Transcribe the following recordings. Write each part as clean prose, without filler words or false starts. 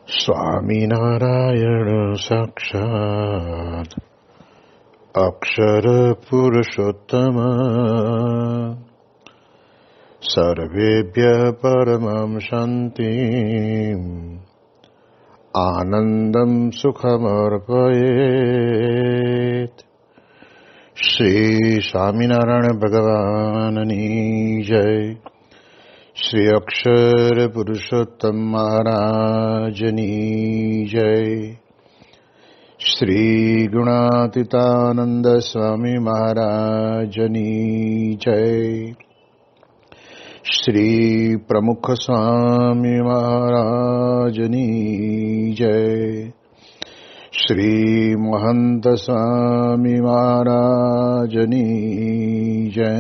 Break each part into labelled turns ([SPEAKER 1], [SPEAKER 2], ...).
[SPEAKER 1] સ્વામિનારાયણ સાક્ષાત્ અક્ષર પુરુષોત્તમ સર્વેભ્યઃ પરમં શાંતિં આનંદં સુખમર્પયેત. શ્રી સ્વામિનારાયણ ભગવાનની જય. શ્રી અક્ષર પુરુષોત્તમ મહારાજની જય. શ્રી ગુણાતીતાનંદ સ્વામી મહારાજની જય. શ્રી પ્રમુખ સ્વામી મહારાજની જય. શ્રી મહંત સ્વામી મહારાજની જય.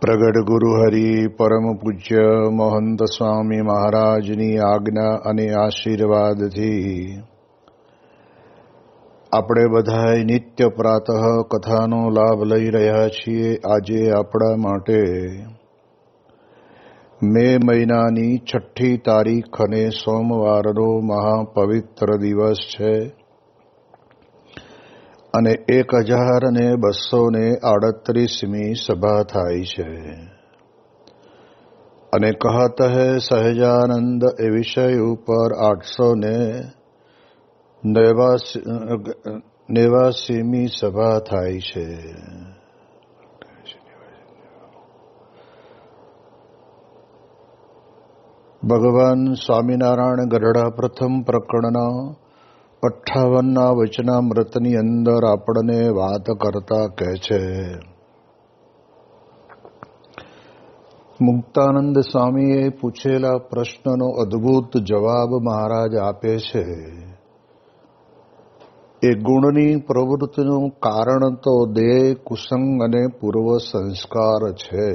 [SPEAKER 1] પ્રગટ ગુરુ હરિ પરમ પૂજ્ય મહંત સ્વામી મહારાજની આજ્ઞા અને આશીર્વાદથી આપણે બધાએ નિત્ય પ્રાતઃ કથાનો લાભ લઈ રહ્યા છીએ. આજે આપણા માટે મે મહિનાની 6ઠી તારીખ અને સોમવારનો મહાપવિત્ર દિવસ છે અને 1238મી સભા થાય છે. અને કહત હૈ સહજાનંદ એ વિષય ઉપર 889મી સભા થાય છે. ભગવાન સ્વામિનારાયણ ગઢડા પ્રથમ પ્રકરણના 58ના વચનામૃતની અંદર આપણને વાત કરતા કહે છે. મુક્તાનંદ સ્વામીએ પૂછેલા પ્રશ્નનો અદ્ભુત જવાબ મહારાજ આપે છે. એ ગુણની પ્રવૃત્તિનું કારણ તો દેહ, કુસંગ અને પૂર્વ સંસ્કાર છે.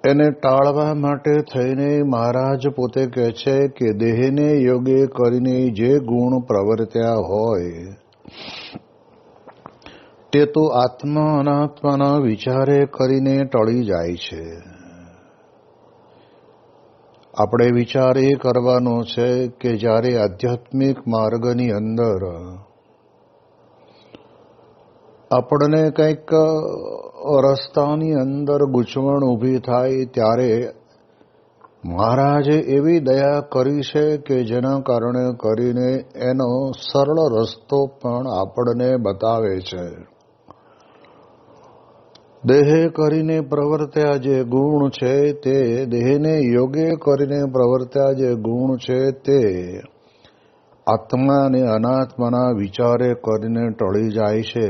[SPEAKER 1] એને ટાળવા માટે થઈને મહારાજ પોતે કહે છે કે દેહને યોગે કરીને જે ગુણ પ્રવર્ત્યા હોય તે તો આત્મા અનાત્માના વિચારે કરીને ટળી જાય છે. આપણે વિચાર એ કરવાનો છે કે જ્યારે આધ્યાત્મિક માર્ગની અંદર આપણને કંઈક રસ્તાની અંદર ગૂંચવણ ઊભી થાય ત્યારે મહારાજે એવી દયા કરી છે કે જેના કારણે કરીને એનો સરળ રસ્તો પણ આપણને બતાવે છે. દેહે કરીને પ્રવર્ત્યા જે ગુણ છે તે દેહને યોગે કરીને પ્રવર્ત્યા જે ગુણ છે તે આત્મા અને અનાત્માના વિચારે કરીને ટળી જાય છે.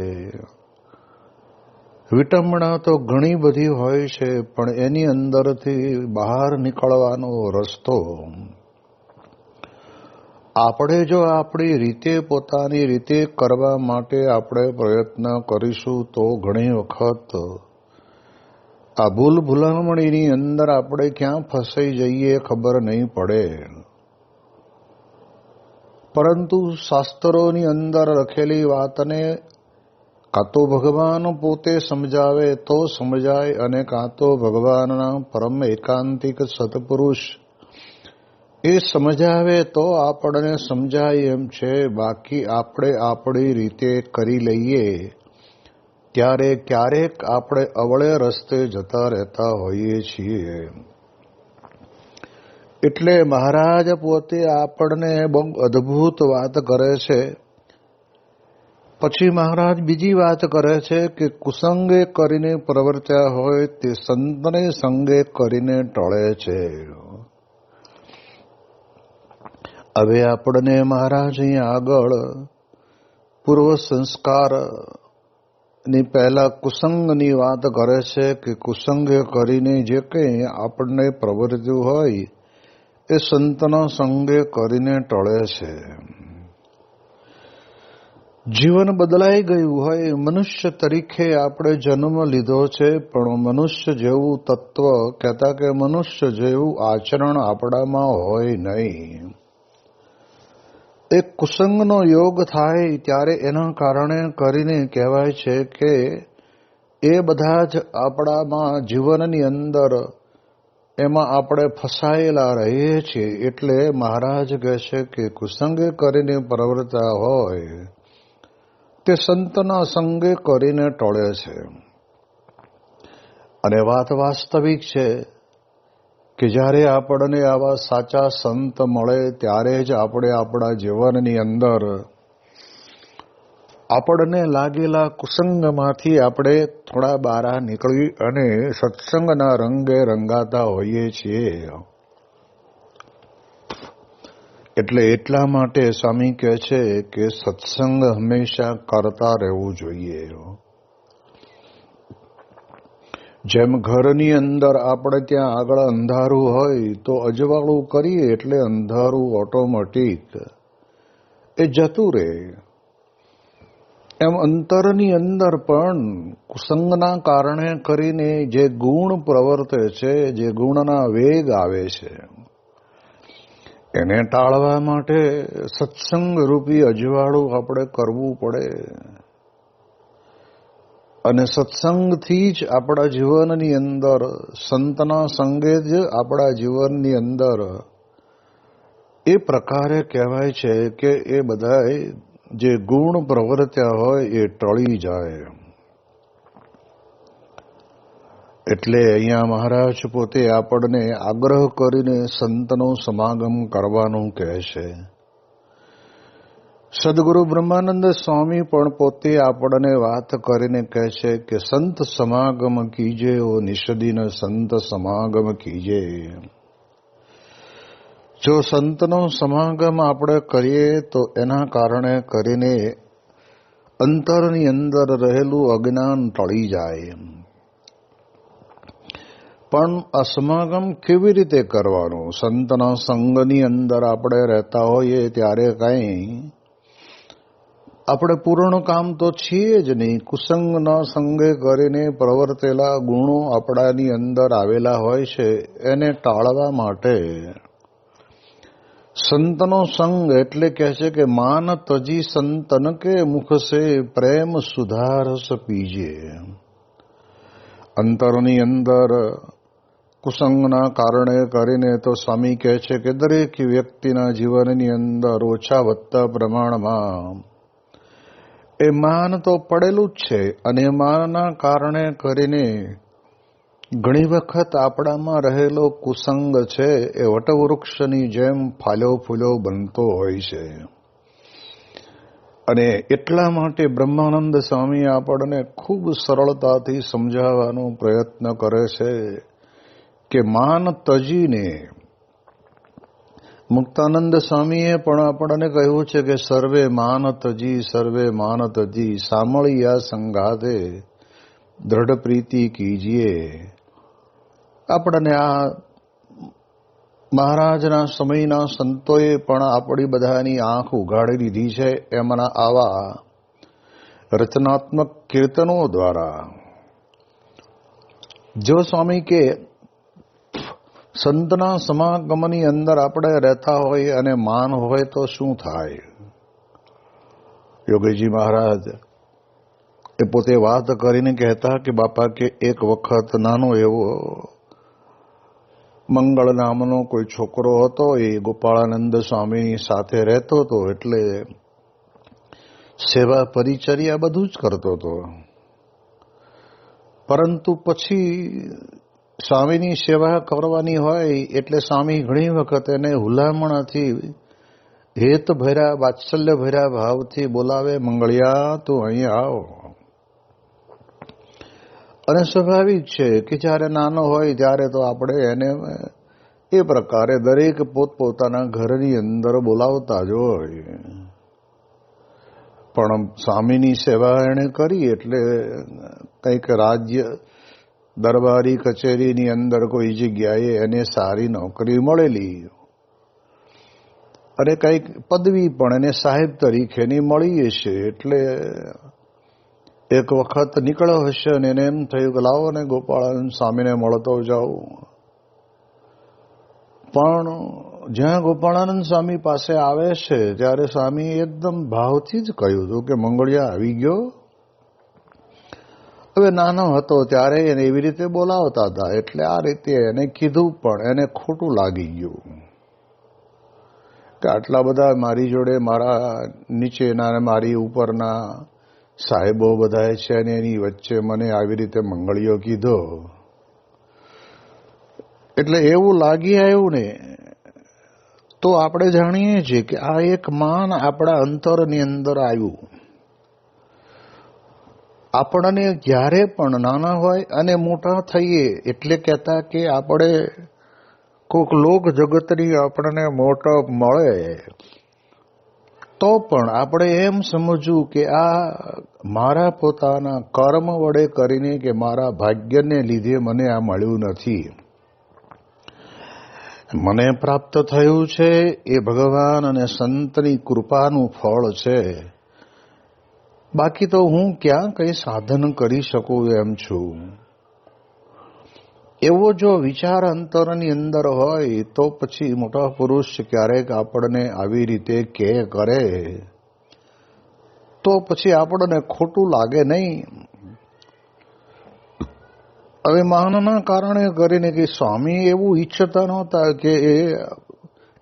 [SPEAKER 1] વિટંબણા તો ઘણી બધી હોય છે પણ એની અંદરથી બહાર નીકળવાનો રસ્તો આપણે જો આપણી રીતે પોતાની રીતે કરવા માટે આપણે પ્રયત્ન કરીશું તો ઘણી વખત આ ભૂલ ભૂલામણીની અંદર આપણે ક્યાં ફસાઈ જઈએ ખબર નહીં પડે. પરંતુ શાસ્ત્રોની અંદર લખેલી વાતને કાં તો ભગવાન પોતે સમજાવે તો સમજાય અને કાં તો ભગવાનના પરમ એકાંતિક સત્પુરુષ એ સમજાવે તો આપણને સમજાય એમ છે. બાકી આપણે આપણી રીતે કરી લઈએ ત્યારે ક્યારેક આપણે અવળે રસ્તે જતા રહેતા હોઈએ છીએ. એટલે મહારાજ પોતે આપણને બહુ અદ્ભુત વાત કરે છે. પછી મહારાજ બીજી વાત કરે છે કે કુસંગે કરીને પ્રવર્ત્યા હોય તે સંતને સંગે કરીને ટળે છે. હવે આપણને મહારાજ અહીંયા આગળ પૂર્વ સંસ્કારની પહેલા કુસંગની વાત કરે છે કે કુસંગે કરીને જે કંઈ આપણને પ્રવર્ત્યું હોય એ સંતના સંગે કરીને ટળે છે. જીવન બદલાઈ ગયું હોય. મનુષ્ય તરીકે આપણે જન્મ લીધો છે પણ મનુષ્ય જેવું તત્વ કહેતા કે મનુષ્ય જેવું આચરણ આપણામાં હોય નહીં. એક કુસંગનો યોગ થાય ત્યારે એના કારણે કરીને કહેવાય છે કે એ બધા જ આપણામાં જીવનની અંદર એમાં આપણે ફસાયેલા રહીએ છીએ. એટલે મહારાજ કહે છે કે કુસંગે કરીને પ્રવર્તા હોય તે સંતના સંગે કરીને ટળે છે. અને વાત વાસ્તવિક છે કે જ્યારે આપણને આવા સાચા સંત મળે ત્યારે જ આપણે આપણા જીવનની અંદર આપણને લાગેલા કુસંગમાંથી આપણે થોડા બહાર નીકળી અને સત્સંગના રંગે રંગાતા હોઈએ છીએ. એટલે એટલા માટે સ્વામી કહે છે કે સત્સંગ હંમેશા કરતા રહેવું જોઈએ. જેમ ઘરની અંદર આપણે ત્યાં આગળ અંધારું હોય તો અજવાળું કરીએ એટલે અંધારું ઓટોમેટિક એ જતું રહે. એમ અંતરની અંદર પણ કુસંગના કારણે કરીને જે ગુણ પ્રવર્તે છે, જે ગુણના વેગ આવે છે, એને ટાળવા માટે સત્સંગ રૂપી અજવાળું આપણે કરવું પડે. અને સત્સંગથી જ આપણા જીવનની અંદર, સંતના સંગે જ આપણા જીવનની અંદર એ પ્રકારે કહેવાય છે કે એ બધા જે ગુણ પ્રવર્ત્યા હોય એ ટળી જાય. એટલે અહીંયા મહારાજ પોતે આપણને આગ્રહ કરીને સંતનો સમાગમ કરવાનું કહે છે. સદગુરુ બ્રહ્માનંદ સ્વામી પણ પોતે આપણને વાત કરીને કહે છે કે સંત સમાગમ કીજે ઓ નિષદિન સંત સમાગમ કીજે. જો સંતનો સમાગમ આપણે કરીએ તો એના કારણે કરીને અંતરની અંદર રહેલું અજ્ઞાન ટળી જાય. પણ આ સમાગમ કેવી રીતે કરવાનું? સંતના સંગની અંદર આપણે રહેતા હોઈએ ત્યારે કંઈ આપણે પૂર્ણ કામ તો છીએ જ નહીં. કુસંગના સંગે કરીને પ્રવર્તેલા ગુણો આપણાની અંદર આવેલા હોય છે, એને ટાળવા માટે સંતનો સંગ એટલે કહે છે કે માન તજી સંતન કે મુખ સે પ્રેમ સુધારસ પીજે. અંતરની અંદર કુસંગના કારણે કરીને તો સ્વામી કહે છે કે દરેક વ્યક્તિના જીવનની અંદર ઓછા વધતા પ્રમાણમાં એ માન તો પડેલું જ છે. અને માનના કારણે કરીને ઘણી વખત આપણામાં રહેલો કુસંગ છે એ વટવૃક્ષની જેમ ફાલ્યો ફૂલ્યો બનતો હોય છે. અને એટલા માટે બ્રહ્માનંદ સ્વામી આપણને ખૂબ સરળતાથી સમજાવવાનો પ્રયત્ન કરે છે કે માન તજીને. મુક્તાનંદ સ્વામીએ પણ આપણને કહ્યું છે કે સર્વે માન તજી સામળિયા સંગાતે દ્રઢ પ્રીતિ કીજીએ. આપણને આ મહારાજના સમયના સંતોએ પણ આપણી બધાની આંખ ઉઘાડી દીધી છે. એમના આવા રચનાત્મક કીર્તનો દ્વારા. જો સ્વામી કે સંતના સમાગમની અંદર આપણે રહેતા હોય અને માન હોય તો શું થાય? યોગીજી મહારાજ એ પોતે વાત કરીને કહેતા કે બાપા કે એક વખત નાનો એવો મંગળ નામનો કોઈ છોકરો હતો. એ ગોપાળાનંદ સ્વામીની સાથે રહેતો હતો. એટલે સેવા પરિચર્યા બધું જ કરતો હતો. પરંતુ પછી સ્વામીની સેવા કરવાની હોય એટલે સ્વામી ઘણી વખત એને હુલામણાથી હેત ભર્યા, વાત્સલ્ય ભર્યા ભાવથી બોલાવે, મંગળિયા તું અહીં આવ. અને સ્વાભાવિક છે કે જ્યારે નાનો હોય ત્યારે તો આપણે એને એ પ્રકારે દરેક પોતપોતાના ઘરની અંદર બોલાવતા જ હોય. પણ સ્વામીની સેવા એણે કરી એટલે કંઈક રાજ્ય દરબારી કચેરીની અંદર કોઈ જગ્યાએ એને સારી નોકરી મળેલી અને કંઈક પદવી પણ એને સાહેબ તરીકેની મળી હશે. એટલે એક વખત નીકળ્યો હશે અને એને એમ થયું કે લાવો ને ગોપાળાનંદ સ્વામીને મળતો જાઉં. પણ જ્યાં ગોપાળાનંદ સ્વામી પાસે આવે છે ત્યારે સ્વામી એકદમ ભાવથી જ કહ્યું હતું કે મંગળિયા આવી ગયો. હવે નાનો હતો ત્યારે એને એવી રીતે બોલાવતા હતા, એટલે આ રીતે એને કીધું, પણ એને ખોટું લાગી ગયું કે આટલા બધા મારી જોડે, મારા નીચેના અને મારી ઉપરના સાહેબો બધા છે અને એની વચ્ચે મને આવી રીતે મંગળીઓ કીધો. એટલે એવું લાગી આવ્યું ને, તો આપણે જાણીએ છીએ કે આ એક માન આપણા અંતરની અંદર આવ્યું. આપણને જ્યારે પણ નાના હોય અને મોટા થઈએ એટલે કહેતા કે આપણે કોઈક લોક જગતની આપણને મોટો મળે તો પણ આપણે એમ સમજવું કે આ મારા પોતાના કર્મ વડે કરીને કે મારા ભાગ્યને લીધે મને આ મળ્યું નથી, મને પ્રાપ્ત થયું છે એ ભગવાન અને સંતની કૃપાનું ફળ છે. બાકી તો હું ક્યાં કઈ સાધન કરી શકું એમ છું. એવો જો વિચાર અંતરની અંદર હોય તો પછી મોટા પુરુષ ક્યારેક આપણને આવી રીતે કરે તો પછી આપણને ખોટું લાગે નહીં. હવે માનના કારણે કરીને કે સ્વામી એવું ઈચ્છતા નહોતા કે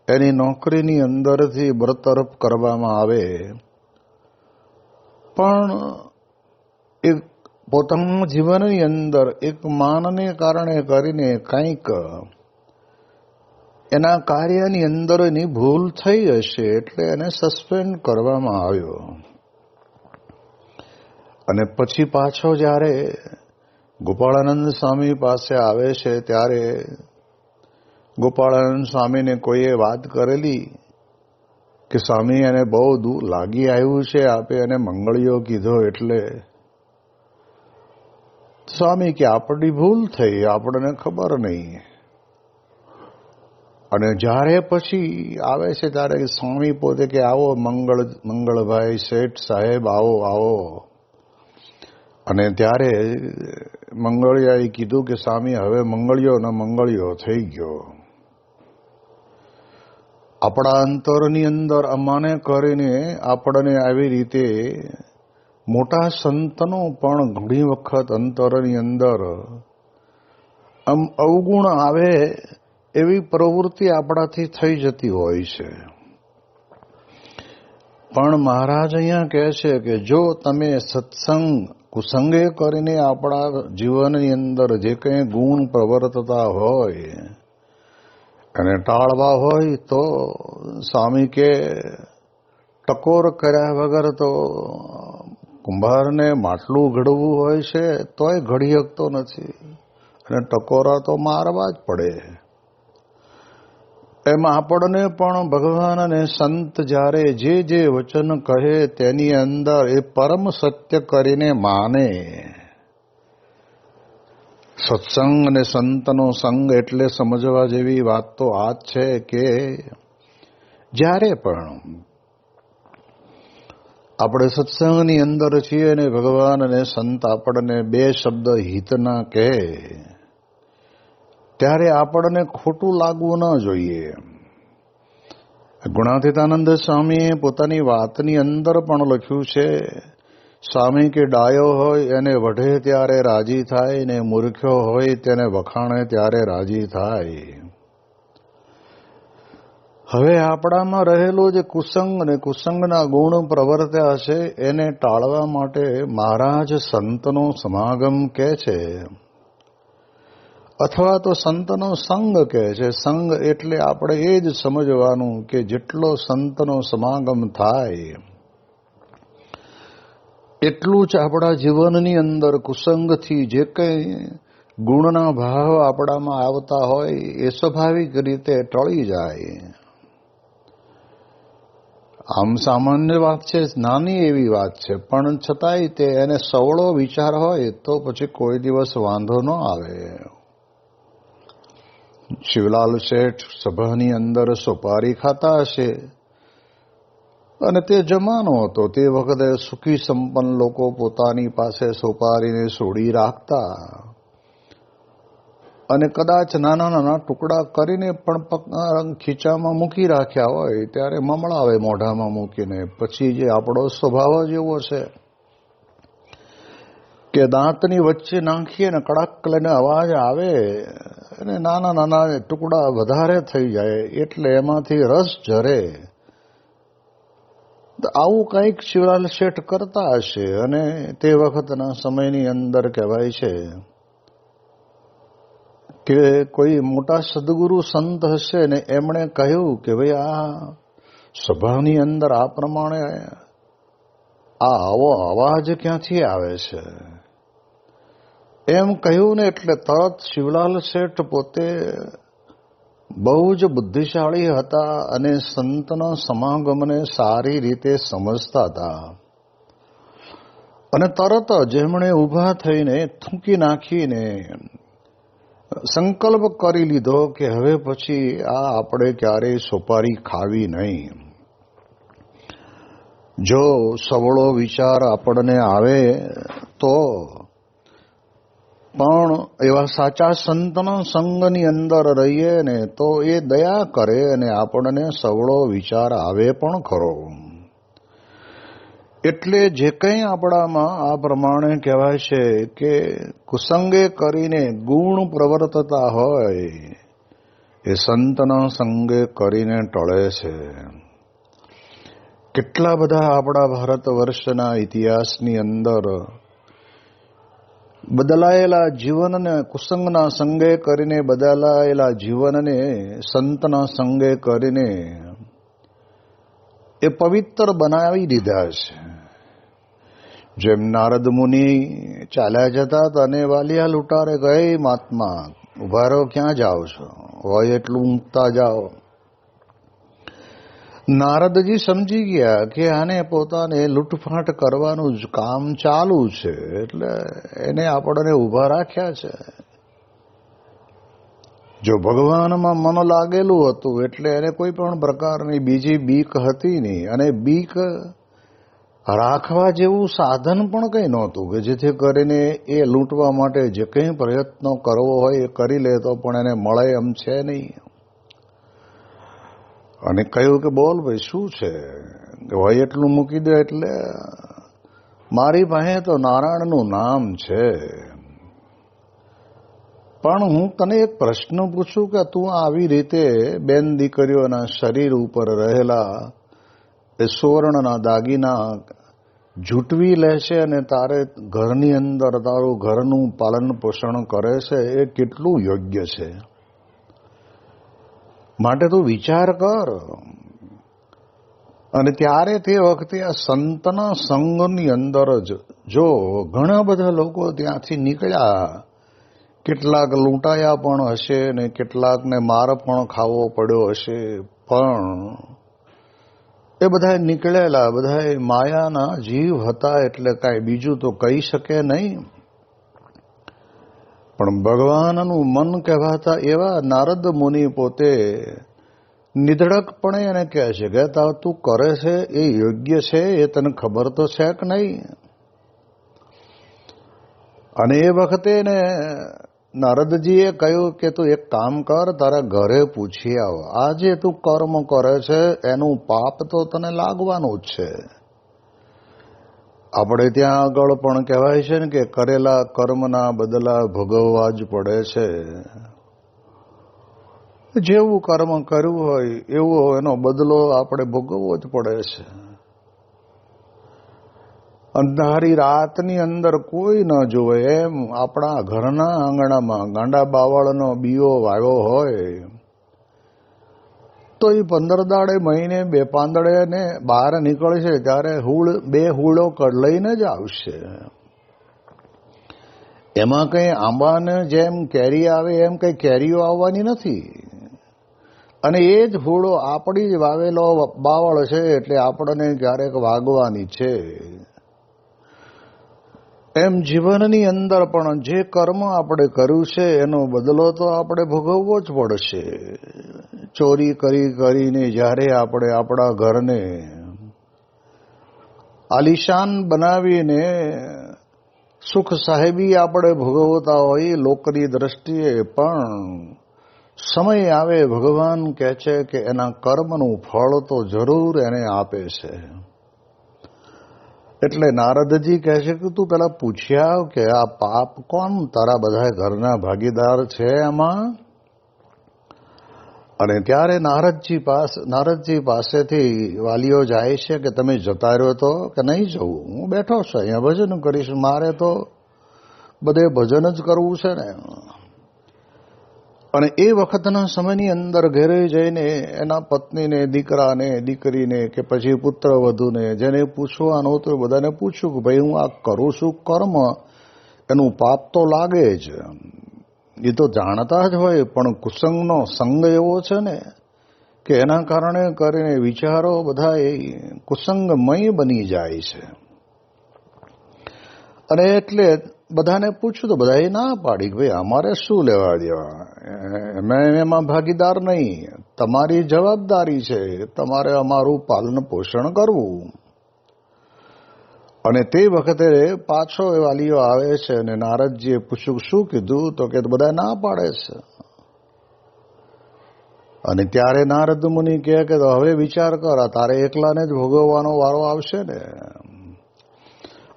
[SPEAKER 1] એની નોકરીની અંદરથી બરતરફ કરવામાં આવે, પણ એક પોતાના જીવનની અંદર એક માનને કારણે કરીને કંઈક એના કાર્યની અંદર એની ભૂલ થઈ હશે એટલે એને સસ્પેન્ડ કરવામાં આવ્યો. અને પછી પાછો જ્યારે ગોપાળાનંદ સ્વામી પાસે આવે છે ત્યારે ગોપાળાનંદ સ્વામીને કોઈએ વાત કરેલી કે સ્વામી એને બહુ દુઃખ લાગી આવ્યું છે, આપે એને મંગળીઓ કીધો એટલે. સ્વામી કે આપણી ભૂલ થઈ, આપણને ખબર નહીં. અને જ્યારે પછી આવે છે ત્યારે સ્વામી પોતે કે આવો મંગળભાઈ શેઠ સાહેબ, આવો આવો. અને ત્યારે મંગળિયાએ કીધું કે સ્વામી હવે મંગળિયો થઈ ગયો. આપણા અંતરની અંદર અમાને કરીને આપણને આવી રીતે મોટા સંતનો પણ ઘણી વખત અંતરની અંદર અવગુણ આવે એવી પ્રવૃત્તિ આપણાથી થઈ જતી હોય છે. પણ મહારાજ અહીંયા કહે છે કે જો તમે સત્સંગ કુસંગે કરીને આપણા જીવનની અંદર જે કંઈ ગુણ પ્રવર્તતા હોય અને ટાળવા હોય તો સ્વામી કે ટકોર કર્યા વગર તો કુંભારને માટલું ઘડવું હોય છે તોય ઘડી શકતો નથી, અને ટકોરા તો મારવા જ પડે. એમ આપણને પણ ભગવાન અને સંત જ્યારે જે જે વચન કહે તેની અંદર એ પરમ સત્ય કરીને માને. સત્સંગ અને સંતનો સંગ એટલે સમજવા જેવી વાત તો આ જ છે કે જ્યારે પણ આપણે સત્સંગની અંદર છીએ અને ભગવાન અને સંત આપણને બે શબ્દ હિતના કહે ત્યારે આપણને ખોટું લાગવું ન જોઈએ. ગુણાતીતાનંદ સ્વામીએ પોતાની વાતની અંદર પણ લખ્યું છે, સ્વામી કે ડાયો હોય એને વઢે ત્યારે રાજી થાય ને મૂર્ખ્યો હોય તેને વખાણે ત્યારે રાજી થાય. હવે આપણામાં રહેલો જે કુસંગ અને કુસંગના ગુણ પ્રવર્ત્યા છે એને ટાળવા માટે મહારાજ સંતનો સમાગમ કહે છે, અથવા તો સંતનો સંગ કહે છે. સંગ એટલે આપણે એ જ સમજવાનું કે જેટલો સંતનો સમાગમ થાય એટલું જ આપણા જીવનની અંદર કુસંગથી જે કંઈ ગુણના ભાવ આપણામાં આવતા હોય એ સ્વાભાવિક રીતે ટળી જાય. આમ સામાન્ય વાત છે, નાની એવી વાત છે, પણ છતાંય તે એને સવળો વિચાર હોય તો પછી કોઈ દિવસ વાંધો ન આવે. શિવલાલ શેઠ સભાની અંદર સોપારી ખાતા હશે અને તે જમાનો હતો, તે વખતે સુખી સંપન્ન લોકો પોતાની પાસે સોપારીને સોડી રાખતા અને કદાચ નાના નાના ટુકડા કરીને પણ ખીચામાં મૂકી રાખ્યા હોય ત્યારે મમળાવે મોઢામાં મૂકીને. પછી જે આપણો સ્વભાવ જ એવો છે કે દાંતની વચ્ચે નાખીએ ને કડક લઈને અવાજ આવે અને નાના નાના ટુકડા વધારે થઈ જાય એટલે એમાંથી રસ ઝરે. આવું કંઈક શિવલાલ શેઠ કરતા હશે અને તે વખતના સમયની અંદર કહેવાય છે કે કોઈ મોટા સદગુરુ સંત હશે ને એમણે કહ્યું કે ભાઈ આ સભાની અંદર આ પ્રમાણે આ આવો અવાજ ક્યાંથી આવે છે એમ કહ્યું ને એટલે તરત શિવલાલ શેઠ પોતે બહુ જ બુદ્ધિશાળી હતા અને સંતના સમાગમને સારી રીતે સમજતા હતા અને તરત જ એમણે ઊભા થઈને થૂંકી નાખીને સંકલ્પ કરી લીધો કે હવે પછી આ આપણે ક્યારેય સોપારી ખાવી નહીં. જો સવળો વિચાર આપણને આવે તો પણ એવા સાચા સંતના સંગની અંદર રહીએ ને તો એ દયા કરે અને આપણને સવળો વિચાર આવે પણ ખરો. એટલે જે કંઈ આપણામાં આ પ્રમાણે કહેવાય છે કે કુસંગે કરીને ગુણ પ્રવર્તતા હોય એ સંતના સંગે કરીને ટળે છે. કેટલા બધા આપણા ભારત વર્ષના ઇતિહાસની અંદર બદલાયેલા જીવનને કુસંગના સંગે કરીને બદલાયેલા જીવનને સંતના સંગે કરીને એ પવિત્ર બનાવી દીધા છે. જેમ નારદ મુનિ ચાલ્યા જતા હતા અને વાલિયા લૂંટારે ગયે મહાત્મા ઉભા રહો, ક્યાં જાઓ છો, હોય એટલું ઊંઘતા જાઓ. નારદજી સમજી ગયા કે આને પોતાને લૂંટફાટ કરવાનું જ કામ ચાલુ છે એટલે એને આપણને ઊભા રાખ્યા છે. જો ભગવાનમાં મન લાગેલું હતું એટલે એને કોઈ પણ પ્રકારની બીજી બીક હતી નહીં અને બીક રાખવા જેવું સાધન પણ કંઈ નહોતું કે જેથી કરીને એ લૂંટવા માટે જે કંઈ પ્રયત્નો કરવો હોય એ કરી લે તો પણ એને મળે એમ છે નહીં. અને કહ્યું કે બોલ ભાઈ શું છે, હોય એટલું મૂકી દે. એટલે મારી પાસે તો નારાયણનું નામ છે, પણ હું તને એક પ્રશ્ન પૂછું કે તું આવી રીતે બેન દીકરીઓના શરીર ઉપર રહેલા એ સુવર્ણના દાગીના જૂટવી લે છે અને તારે ઘરની અંદર તારું ઘરનું પાલન પોષણ કરે છે, એ કેટલું યોગ્ય છે? માટે તું વિચાર કર. અને ત્યારે તે વખતે આ સંતના સંઘની અંદર જ જો ઘણા બધા લોકો ત્યાંથી નીકળ્યા, કેટલાક લૂંટાયા પણ હશે ને કેટલાકને માર પણ ખાવો પડ્યો હશે, પણ એ બધા નીકળેલા બધા માયાના જીવ હતા એટલે કાંઈ બીજું તો કહી શકે નહીં. પણ ભગવાનનું મન કહેવાતા એવા નારદ મુનિ પોતે નિધડકપણે એને કહે છે કે તું કરે છે એ યોગ્ય છે, એ તને ખબર તો છે કે નહીં? અને એ વખતે ને નારદજીએ કહ્યું કે તું એક કામ કર, તારા ઘરે પૂછી આવ, આજે તું કર્મ કરે છે એનું પાપ તો તને લાગવાનું જ છે. આપણે ત્યાં આગળ પણ કહેવાય છે ને કે કરેલા કર્મના બદલા ભોગવવા જ પડે છે. જેવું કર્મ કર્યું હોય એવો એનો બદલો આપણે ભોગવવો જ પડે છે. અંધારી રાતની અંદર કોઈ ન જોવે એમ આપણા ઘરના આંગણામાં ગાંડા બાવળનો બીઓ વાવ્યો હોય તો એ 15 દાડે મહિને 2 પાંદડે ને બહાર નીકળશે ત્યારે 2 હુળો લઈને જ આવશે. એમાં કંઈ આંબાને જેમ કેરી આવે એમ કંઈ કેરીઓ આવવાની નથી. અને એ જ હુળો આપણી જ વાવેલો બાવળ છે એટલે આપણને ક્યારેક વાગવાની છે. એમ જીવનની અંદર પણ જે કર્મ આપણે કર્યું છે એનો બદલો તો આપણે ભોગવવો જ પડશે. ચોરી કરીને જ્યારે આપણે આપણા ઘરને આલિશાન બનાવીને સુખ સાહેબી આપણે ભોગવતા હોય લોકની દ્રષ્ટિએ, પણ સમય આવે ભગવાન કહે છે કે એના કર્મનું ફળ તો જરૂર એને આપે છે. એટલે નારદજી કહે છે કે તું પેલા પૂછ્યા કે આ પાપ કોણ તારા બધા ઘરના ભાગીદાર છે એમાં? અને ત્યારે નારદજી પાસેથી વાલીઓ જાય છે કે તમે જતા રહ્યો તો કે નહીં જવું, હું બેઠો છું અહીંયા ભજન કરીશ, મારે તો બધે ભજન જ કરવું છે ને. અને એ વખતના સમયની અંદર ઘરે જઈને એના પત્નીને, દીકરાને, દીકરીને કે પછી પુત્ર વધુને જેને પૂછવાનું હતું બધાને પૂછ્યું કે ભાઈ હું આ કરું છું કર્મ, એનું પાપ તો લાગે જ, એ તો જાણતા જ હોય, પણ કુસંગનો સંગ એવો છે ને કે એના કારણે કરીને વિચારો બધા એ કુસંગમય બની જાય છે. અને એટલે બધાને પૂછ્યું તો બધાએ ના પાડી કે ભાઈ અમારે શું લેવા દેવા, એમાં ભાગીદાર નહીં, તમારી જવાબદારી છે, તમારે અમારું પાલન પોષણ કરવું. અને તે વખતે પાછો એ વાલીઓ આવે છે અને નારદજીએ પૂછ્યું શું કીધું, તો કે બધા ના પાડે છે. અને ત્યારે નારદ મુનિ કહે કે હવે વિચાર કર, તારે એકલાને જ ભોગવવાનો વારો આવશે ને,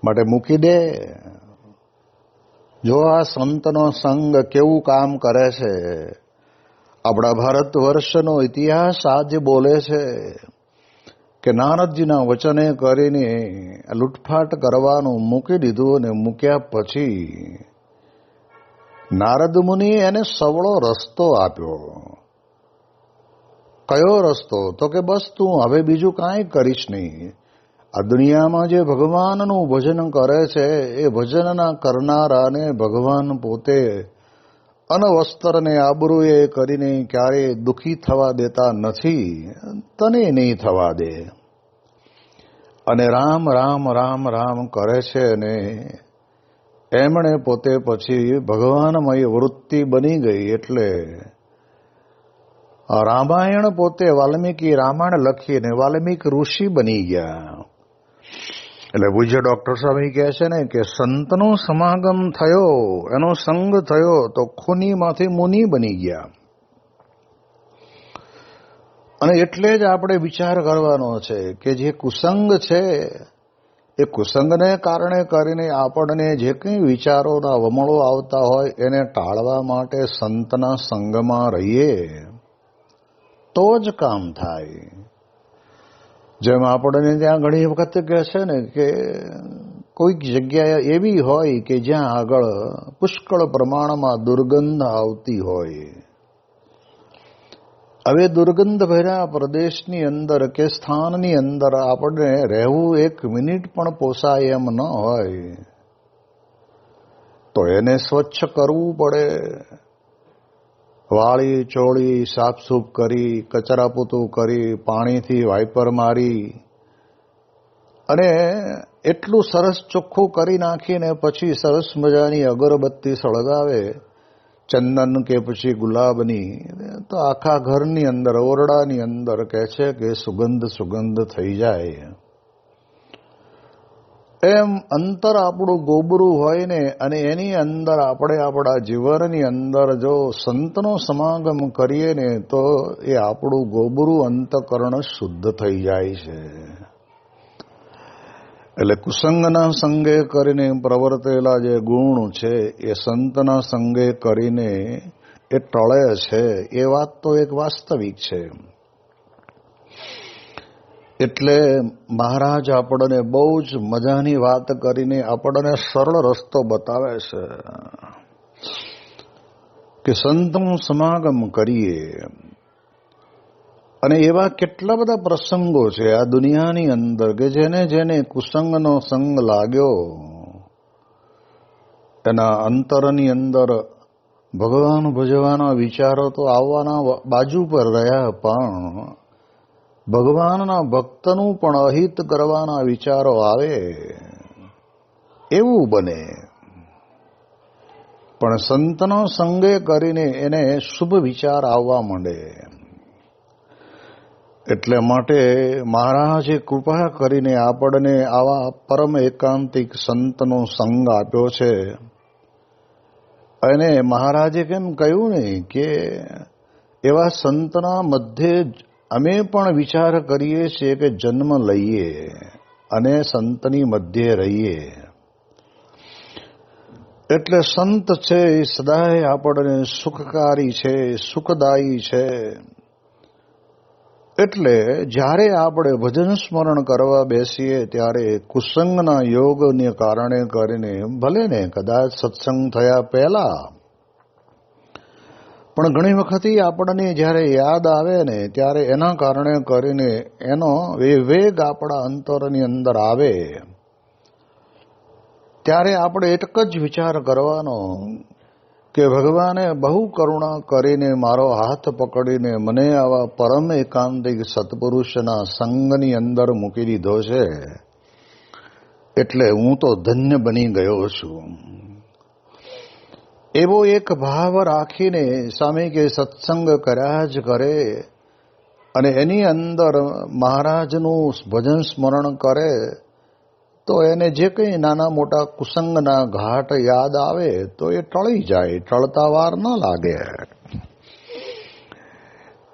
[SPEAKER 1] માટે મૂકી દે. જો આ સંતનો સંગ કેવું કામ કરે છે, આપણા ભારત વર્ષનો ઇતિહાસ આજે બોલે છે કે નારદજીના વચને કરીને લૂંટફાટ કરવાનું મૂકી દીધું, અને મૂક્યા પછી નારદ મુનિએ એને સવળો રસ્તો આપ્યો. કયો રસ્તો? તો કે બસ તું હવે બીજું કાંઈ કરીશ નહીં, આ દુનિયામાં જે ભગવાનનું ભજન કરે છે એ ભજનના કરનારાને ભગવાન પોતે અનવસ્ત્રને આબરૂએ કરીને ક્યારેય દુઃખી થવા દેતા નથી, તને નહીં થવા દે. અને રામ રામ રામ રામ કરે છે, અને એમણે પોતે પછી ભગવાનમય વૃત્તિ બની ગઈ. એટલે રામાયણ પોતે વાલ્મીકી રામાયણ લખીને વાલ્મીકી ઋષિ બની ગયા. એટલે પૂજ્ય ડોક્ટર સ્વામી કહે છે ને કે સંતનો સમાગમ થયો, એનો સંગ થયો તો ખૂનીમાંથી મુનિ બની ગયા. અને એટલે જ આપણે વિચાર કરવાનો છે કે જે કુસંગ છે એ કુસંગને કારણે કરીને આપણને જે કંઈ વિચારોના વમળો આવતા હોય એને ટાળવા માટે સંતના સંગમાં રહીએ તો જ કામ થાય. જેમ આપણને ત્યાં ઘણી વખત કહે છે ને કે કોઈક જગ્યાએ એવી હોય કે જ્યાં આગળ પુષ્કળ પ્રમાણમાં દુર્ગંધ આવતી હોય. હવે દુર્ગંધ ભર્યા પ્રદેશની અંદર કે સ્થાનની અંદર આપણને રહેવું એક મિનિટ પણ પોસાય એમ ન હોય તો એને સ્વચ્છ કરવું પડે. વાળી ચોળી સાફસૂફ કરી, કચરાપોતું કરી, પાણીથી વાઇપર મારી અને એટલું સરસ ચોખ્ખું કરી નાખીને પછી સરસ મજાની અગરબત્તી સળગાવે, ચંદન કે પછી ગુલાબની, તો આખા ઘરની અંદર, ઓરડાની અંદર કહે છે કે સુગંધ થઈ જાય. એમ અંતર આપણું ગોબરું હોય ને, અને એની અંદર આપણે આપણા જીવનની અંદર જો સંતનો સમાગમ કરીએ ને તો એ આપણું ગોબરું અંતકરણ શુદ્ધ થઈ જાય છે. એટલે કુસંગના સંગે કરીને પ્રવર્તેલા જે ગુણ છે એ સંતના સંગે કરીને એ ટળે છે. એ વાત તો એક વાસ્તવિક છે. એટલે મહારાજ આપણને બહુ જ મજાની વાત કરીને આપણને સરળ રસ્તો બતાવે છે કે સંતનો સમાગમ કરીએ. અને એવા કેટલા બધા પ્રસંગો છે આ દુનિયાની અંદર કે જેને કુસંગનો સંગ લાગ્યો એના અંતરની અંદર ભગવાન ભજવાના વિચારો તો આવવાના બાજુ પર રહ્યા, પણ ભગવાનના ભક્તનું પણ અહિત કરવાના વિચારો આવે એવું બને. પણ સંતનો સંગે કરીને એને શુભ વિચાર આવવા માંડે. એટલે માટે મહારાજે કૃપા કરીને આપણને આવા પરમ એકાંતિક સંતનો સંગ આપ્યો છે. અને મહારાજે કેમ કહ્યું ને કે એવા સંતના મધ્યે અમે પણ વિચાર કરીએ છીએ કે જન્મ લઈએ અને સંતની મધ્યે રહીએ. એટલે સંત છે એ સદાય આપણને સુખકારી છે, સુખદાયી છે. એટલે જ્યારે આપણે ભજન સ્મરણ કરવા બેસીએ ત્યારે કુસંગના યોગને કારણે કરીને ભલે ને કદાચ સત્સંગ થયા પહેલા પણ ઘણી વખત આપણને જ્યારે યાદ આવે ને ત્યારે એના કારણે કરીને એનો વિવેક આપણા અંતરની અંદર આવે ત્યારે આપણે એક જ વિચાર કરવાનો કે ભગવાને બહુ કરુણા કરીને મારો હાથ પકડીને મને આવા પરમ એકાંતિક સત્પુરુષના સંગની અંદર મૂકી દીધો છે, એટલે હું તો ધન્ય બની ગયો છું. એવો એક ભાવ રાખીને સ્વામી કે સત્સંગ કર્યા જ કરે અને એની અંદર મહારાજનું ભજન સ્મરણ કરે તો એને જે કંઈ નાના મોટા કુસંગના ઘાટ યાદ આવે તો એ ટળી જાય, ટળતા વાર ન લાગે.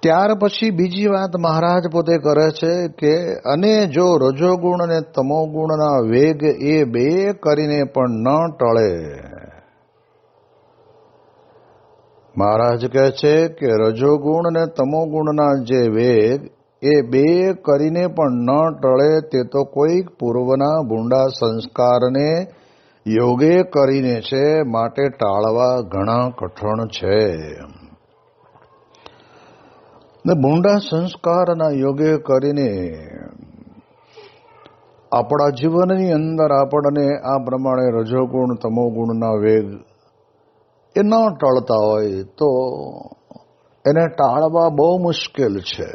[SPEAKER 1] ત્યાર પછી બીજી વાત મહારાજ પોતે કરે છે કે અને જો રજોગુણ અને તમોગુણના વેગ એ બે કરીને પણ ન ટળે. મહારાજ કહે છે કે રજોગુણ અને તમોગુણના જે વેગ એ બે કરીને પણ ન ટળે તે તો કોઈક પૂર્વના ભૂંડા સંસ્કારને યોગે કરીને છે, માટે ટાળવા ઘણા કઠણ છે. ભૂંડા સંસ્કારના યોગે કરીને આપણા જીવનની અંદર આપણને આ પ્રમાણે રજોગુણ તમોગુણના વેગ એ ન ટળતા હોય તો એને ટાળવા બહુ મુશ્કેલ છે.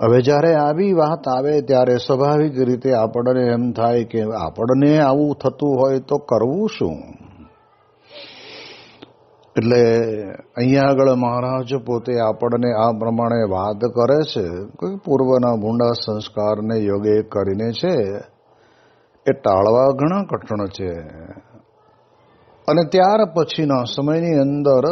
[SPEAKER 1] હવે જ્યારે આવી વાત આવે ત્યારે સ્વાભાવિક રીતે આપણને એમ થાય કે આપણને આવું થતું હોય તો કરવું શું. એટલે અહીંયા આગળ મહારાજ પોતે આપણને આ પ્રમાણે વાત કરે છે કે પૂર્વના ભૂંડા સંસ્કારને યોગે કરીને છે એ ટાળવા ઘણા કઠણ છે. અને ત્યાર પછીના સમયની અંદર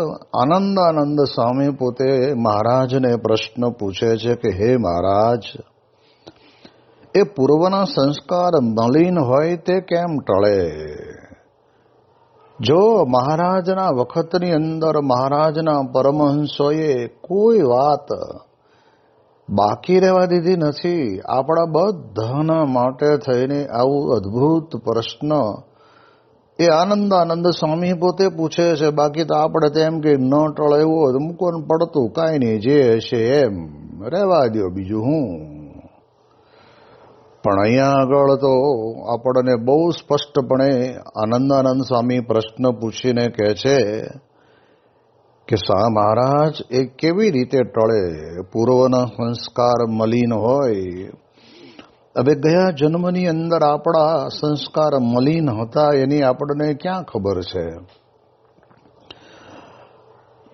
[SPEAKER 1] આનંદાનંદ સ્વામી પોતે મહારાજને પ્રશ્ન પૂછે છે કે હે મહારાજ, એ પૂર્વના સંસ્કાર મલિન હોય તે કેમ ટળે? જો મહારાજના વખતની અંદર મહારાજના પરમહંસોએ કોઈ વાત બાકી રહેવા દીધી નથી. આપણા બધાના માટે થઈને આવું અદ્ભુત પ્રશ્ન એ આનંદાનંદ સ્વામી પોતે પૂછે છે. બાકી તો આપણે તેમ કે ન ટળે એવું હોય તો મૂકોને પડતું કાંઈ નહીં, જે હશે એમ રહેવા દો, બીજું હું. પણ અહીંયા આગળ તો આપણને બહુ સ્પષ્ટપણે આનંદાનંદ સ્વામી પ્રશ્ન પૂછીને કહે છે કે મહારાજ એ કેવી રીતે ટળે? પૂર્વના સંસ્કાર મલિન હોય. હવે ગયા જન્મની અંદર આપણા સંસ્કાર મલિન હતા એની આપણને ક્યાં ખબર છે?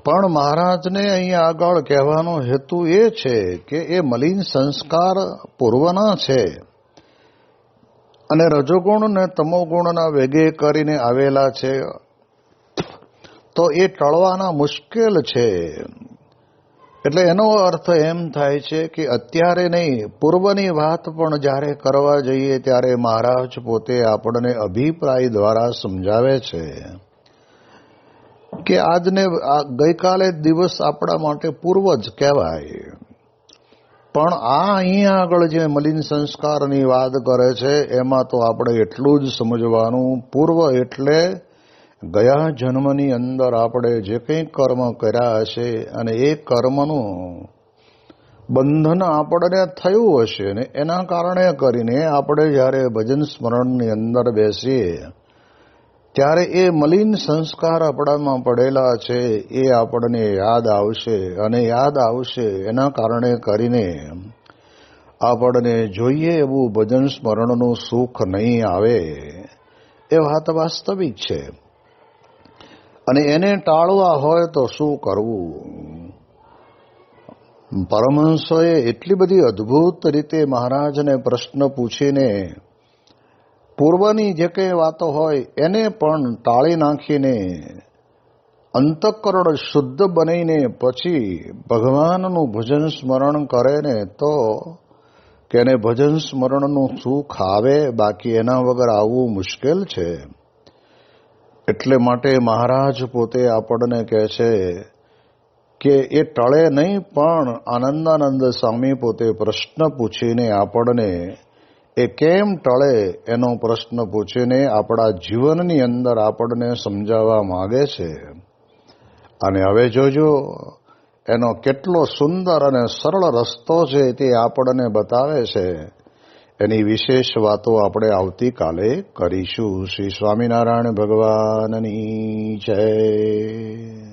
[SPEAKER 1] પણ મહારાજને અહીંયા આગળ કહેવાનો હેતુ એ છે કે એ મલિન સંસ્કાર પૂર્વના છે અને રજોગુણ ને તમોગુણના વેગે કરીને આવેલા છે, તો એ ટળવાના મુશ્કેલ છે. એટલે એનો અર્થ એમ થાય છે કે અત્યારે નહીં, પૂર્વની વાત પણ જ્યારે કરવા જઈએ ત્યારે મહારાજ પોતે આપણને અભિપ્રાય દ્વારા સમજાવે છે કે આજને ગઈકાલે દિવસ આપણા માટે પૂર્વ જ કહેવાય. પણ અહીંયા આગળ જે મલિન સંસ્કારની વાત કરે છે એમાં તો આપણે એટલું જ સમજવાનું, પૂર્વ એટલે ગયા જન્મની અંદર આપણે જે કંઈ કર્મ કર્યા હશે અને એ કર્મનું બંધન આપણને થયું હશે ને એના કારણે કરીને આપણે જ્યારે ભજન સ્મરણની અંદર બેસીએ ત્યારે એ મલિન સંસ્કાર આપણામાં પડેલા છે એ આપણને યાદ આવશે અને યાદ આવશે એના કારણે કરીને આપણને જોઈએ એવું ભજન સ્મરણનું સુખ નહીં આવે. એ વાત વાસ્તવિક છે. અને એને ટાળવા હોય તો શું કરવું? પરમહંસોએ એટલી બધી અદ્ભુત રીતે મહારાજને પ્રશ્ન પૂછીને પૂર્વની જે કંઈ વાતો હોય એને પણ ટાળી નાખીને અંતઃકરણ શુદ્ધ બનીને પછી ભગવાનનું ભજન સ્મરણ કરે ને તો કે એને ભજન સ્મરણનું સુખ આવે, બાકી એના વગર આવવું મુશ્કેલ છે. એટલે માટે મહારાજ પોતે આપણને કહે છે કે એ ટળે નહીં, પણ આનંદાનંદ સ્વામી પોતે પ્રશ્ન પૂછીને આપણને એ કેમ ટળે એનો પ્રશ્ન પૂછીને આપણા જીવનની અંદર આપણને સમજાવવા માંગે છે. અને હવે જોજો એનો કેટલો સુંદર અને સરળ રસ્તો છે તે આપણને બતાવે છે. એની વિશેષ વાતો આપણે આવતીકાલે કરીશું. શ્રી સ્વામિનારાયણ ભગવાનની જય.